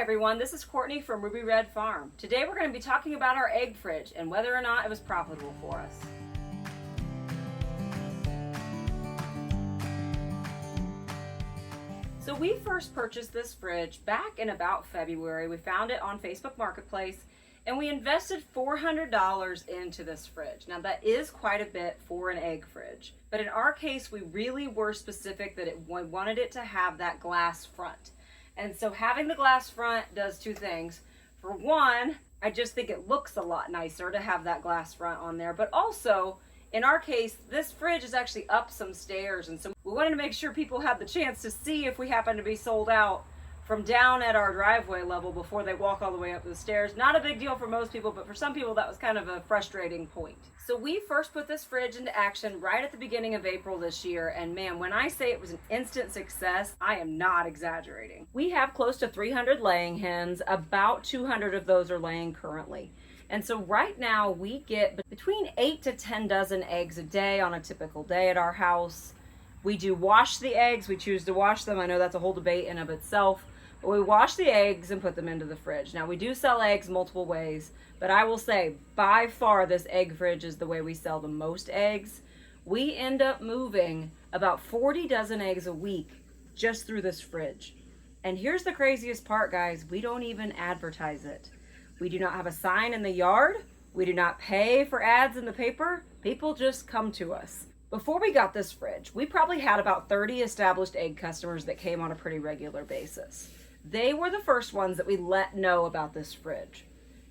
Hi everyone, this is Courtney from Ruby Red Farm. Today we're going to be talking about our egg fridge and whether or not it was profitable for us. So we first purchased this fridge back in about February. We found it on Facebook Marketplace and we invested $400 into this fridge. Now that is quite a bit for an egg fridge, but in our case we really were specific that we wanted it to have that glass front. And so having the glass front does two things. For one, I just think it looks a lot nicer to have that glass front on there, but also in our case, this fridge is actually up some stairs, and so we wanted to make sure people had the chance to see if we happen to be sold out from down at our driveway level before they walk all the way up the stairs. Not a big deal for most people, but for some people that was kind of a frustrating point. So we first put this fridge into action right at the beginning of April this year, and man, when I say it was an instant success, I am not exaggerating. We have close to 300 laying hens, about 200 of those are laying currently. And so right now we get between 8 to 10 dozen eggs a day on a typical day at our house. We do wash the eggs, we choose to wash them. I know that's a whole debate in of itself, but we wash the eggs and put them into the fridge. Now we do sell eggs multiple ways, but I will say by far this egg fridge is the way we sell the most eggs. We end up moving about 40 dozen eggs a week just through this fridge. And here's the craziest part, guys, we don't even advertise it. We do not have a sign in the yard. We do not pay for ads in the paper. People just come to us. Before we got this fridge, we probably had about 30 established egg customers that came on a pretty regular basis. They were the first ones that we let know about this fridge.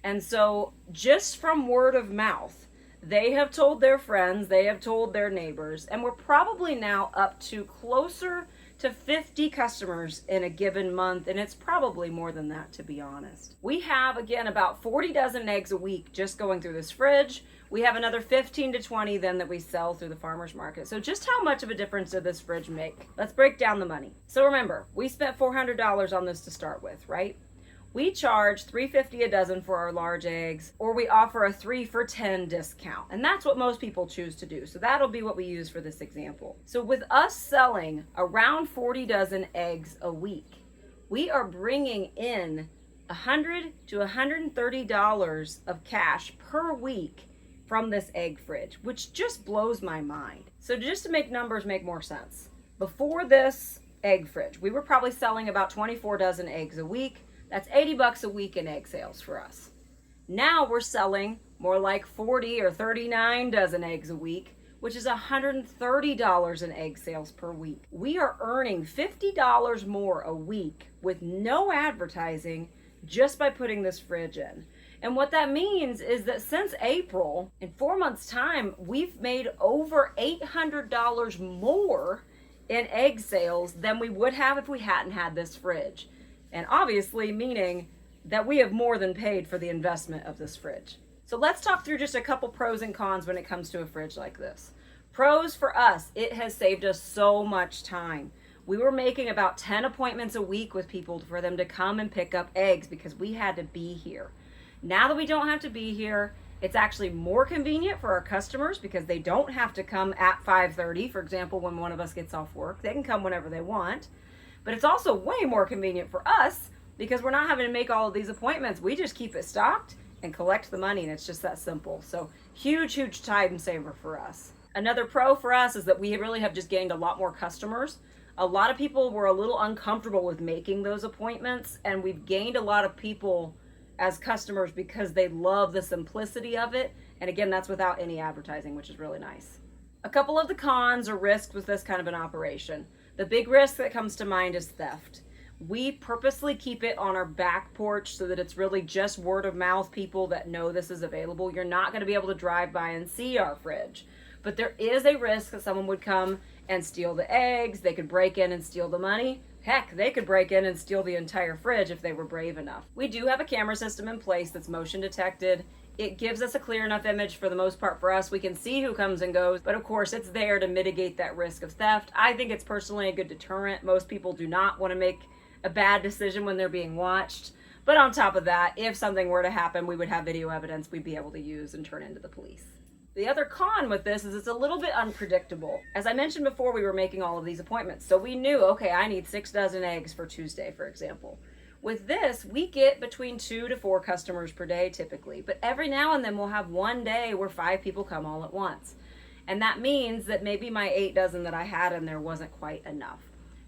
And so just from word of mouth, they have told their friends, they have told their neighbors, and we're probably now up to closer to 50 customers in a given month, and it's probably more than that, to be honest. We have, again, about 40 dozen eggs a week just going through this fridge. We have another 15 to 20 then that we sell through the farmer's market. So just how much of a difference did this fridge make? Let's break down the money. So remember, we spent $400 on this to start with, right? We charge $3.50 a dozen for our large eggs, or we offer a 3 for $10 discount. And that's what most people choose to do. So that'll be what we use for this example. So with us selling around 40 dozen eggs a week, we are bringing in $100 to $130 of cash per week from this egg fridge, which just blows my mind. So just to make numbers make more sense, before this egg fridge, we were probably selling about 24 dozen eggs a week. That's $80 a week in egg sales for us. Now we're selling more like 40 or 39 dozen eggs a week, which is $130 in egg sales per week. We are earning $50 more a week with no advertising just by putting this fridge in. And what that means is that since April, in 4 months' time, we've made over $800 more in egg sales than we would have if we hadn't had this fridge. And obviously meaning that we have more than paid for the investment of this fridge. So let's talk through just a couple pros and cons when it comes to a fridge like this. Pros for us, it has saved us so much time. We were making about 10 appointments a week with people for them to come and pick up eggs because we had to be here. Now that we don't have to be here, it's actually more convenient for our customers because they don't have to come at 5:30, for example, when one of us gets off work. They can come whenever they want. But it's also way more convenient for us because we're not having to make all of these appointments. We just keep it stocked and collect the money, and it's just that simple. So huge time saver for us. Another pro for us is that we really have just gained a lot more customers. A lot of people were a little uncomfortable with making those appointments, and we've gained a lot of people as customers because they love the simplicity of it. And again, that's without any advertising, which is really nice. A couple of the cons or risks with this kind of an operation. The big risk that comes to mind is theft. We purposely keep it on our back porch so that it's really just word of mouth people that know this is available. You're not going to be able to drive by and see our fridge. But there is a risk that someone would come and steal the eggs. They could break in and steal the money. Heck, they could break in and steal the entire fridge if they were brave enough. We do have a camera system in place that's motion detected. It gives us a clear enough image for the most part for us. We can see who comes and goes, but of course it's there to mitigate that risk of theft. I think it's personally a good deterrent. Most people do not want to make a bad decision when they're being watched. But on top of that, if something were to happen, we would have video evidence we'd be able to use and turn into the police. The other con with this is it's a little bit unpredictable. As I mentioned before, we were making all of these appointments. So we knew, okay, I need 6 dozen eggs for Tuesday, for example. With this, we get between 2 to 4 customers per day typically, but every now and then we'll have one day where 5 people come all at once. And that means that maybe my 8 dozen that I had in there wasn't quite enough.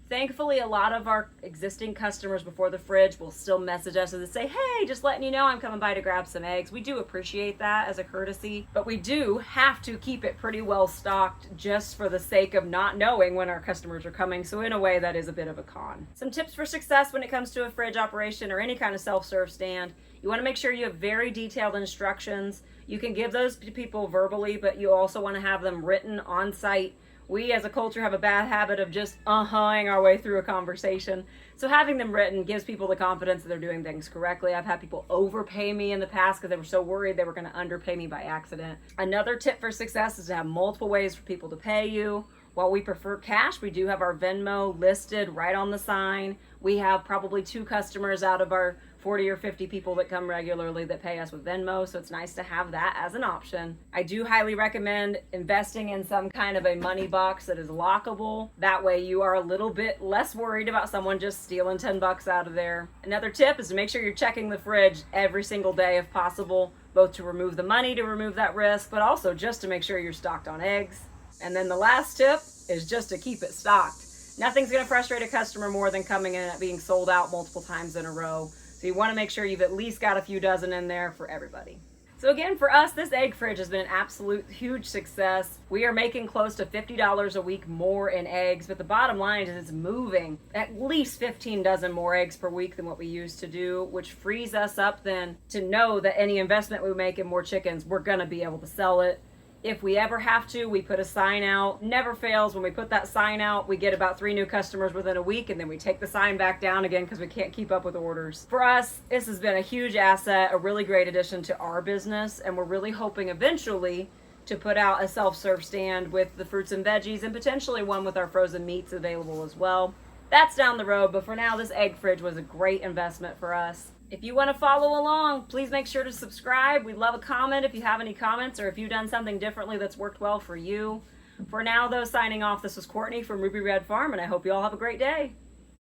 Thankfully, a lot of our existing customers before the fridge will still message us and say, hey, just letting you know I'm coming by to grab some eggs. We do appreciate that as a courtesy, but we do have to keep it pretty well stocked just for the sake of not knowing when our customers are coming. So in a way, that is a bit of a con. Some tips for success when it comes to a fridge operation or any kind of self-serve stand. You want to make sure you have very detailed instructions. You can give those to people verbally, but you also want to have them written on site. We as a culture have a bad habit of just uh-huhing our way through a conversation. So having them written gives people the confidence that they're doing things correctly. I've had people overpay me in the past because they were so worried they were going to underpay me by accident. Another tip for success is to have multiple ways for people to pay you. While we prefer cash, we do have our Venmo listed right on the sign. We have probably 2 customers out of our 40 or 50 people that come regularly that pay us with Venmo, so it's nice to have that as an option. I do highly recommend investing in some kind of a money box that is lockable. That way you are a little bit less worried about someone just stealing 10 bucks out of there. Another tip is to make sure you're checking the fridge every single day if possible, both to remove the money, to remove that risk, but also just to make sure you're stocked on eggs. And then the last tip is just to keep it stocked. Nothing's going to frustrate a customer more than coming in and being sold out multiple times in a row. So you want to make sure you've at least got a few dozen in there for everybody. So again, for us, this egg fridge has been an absolute huge success. We are making close to $50 a week more in eggs, but the bottom line is it's moving at least 15 dozen more eggs per week than what we used to do, which frees us up then to know that any investment we make in more chickens, we're going to be able to sell it. If we ever have to, we put a sign out. Never fails. When we put that sign out, we get about 3 new customers within a week, and then we take the sign back down again because we can't keep up with orders. For us, this has been a huge asset, a really great addition to our business, and we're really hoping eventually to put out a self-serve stand with the fruits and veggies and potentially one with our frozen meats available as well. That's down the road, but for now, this egg fridge was a great investment for us. If you want to follow along, please make sure to subscribe. We'd love a comment if you have any comments or if you've done something differently that's worked well for you. For now, though, signing off, this was Courtney from Ruby Red Farm, and I hope you all have a great day.